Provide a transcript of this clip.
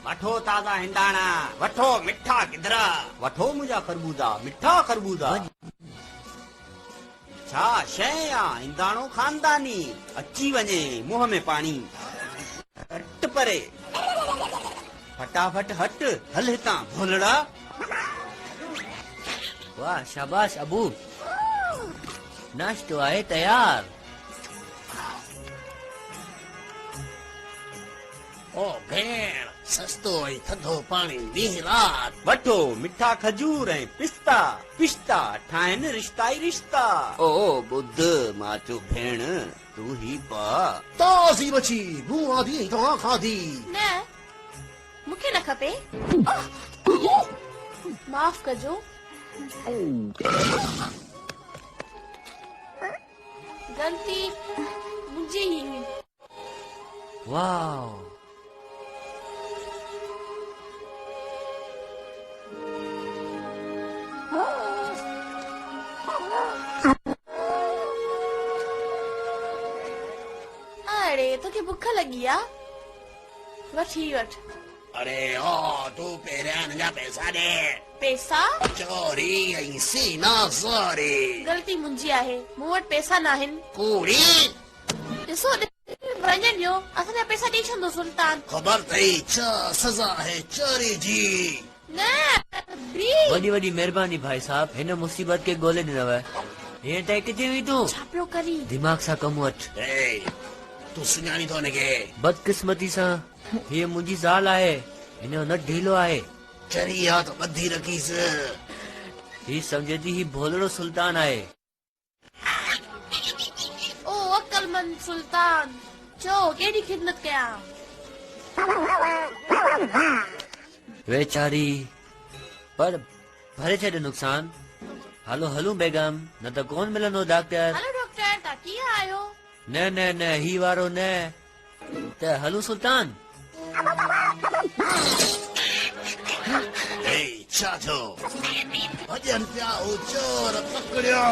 वठो ताज़ा हिंदाणा, वठो मिठा गिदरा, वठो मुंहिंजा खरबूजा, मिठा खरबूजा। छा शइ आ हिंदाणो खानदानी, अची वञे मुंहं में पाणी। हट परे, फटाफट हट, हल हितां भोलड़ा। वाह शाबाश अबू, नाश्तो आहे तयार। ओ भेण, सस्तो ऐं थधो पाणी ॾींहुं राति। वठो मिठा खजूर ऐं पिस्ता, पिस्ता ठाहिनि रिश्ता ई रिश्ता। ओ ॿुध मां चयो भेण तूं ही पा। ताज़ी मच्छी मूं आधी ऐं तव्हां खाधी। न मूंखे न खपे, माफ़ कजो। गलती मुंहिंजी ही हुई। वाह अरे तोखे बुख लगी आ, वठ ही वठ। अरे ओ तूं पहिरियां हिनजा पैसा ॾे। पैसा? चोरी ऐं सीना ज़ोरी। गलती मुंहिंजी आहे, मूं वटि पैसा न आहिनि। कूड़ी ॾिसो वञनि ॾियो, असांजा पैसा ॾेई छॾंदो सुल्तान। ख़बर अथई छा सज़ा आहे चोरी जी। न बी वॾी वॾी महिरबानी भाई साहब, हिन मुसीबत खे ॻोल्हे ॾिनव। हीअं त किथे हुई तूं? छा पियो करी? दिमाग़ सां कमु वठ। तूं सुञाणी थो हिनखे? बदकिस्मती सां हीअ मुंहिंजी ज़ाल आहे, हिन जो नट ढीलो आहे। चरी आहे त ॿधी रखीसि। ही समझे थी ही भोलड़ो सुल्तान आहे। ओ अक्लमंद सुल्तान, चओ केॾी ख़िदमत कयां? वेचारी, पर भरे छॾ नुक़सान। हलो हलूं बेगम, न त कोन मिलंदो डॉक्टर। हेलो डॉक्टर, तव्हां कीअं आहियो? न न न ही वारो न, त हलूं सुल्तान। छा थियो? भॼनि पिया हो चोर पकड़ियो।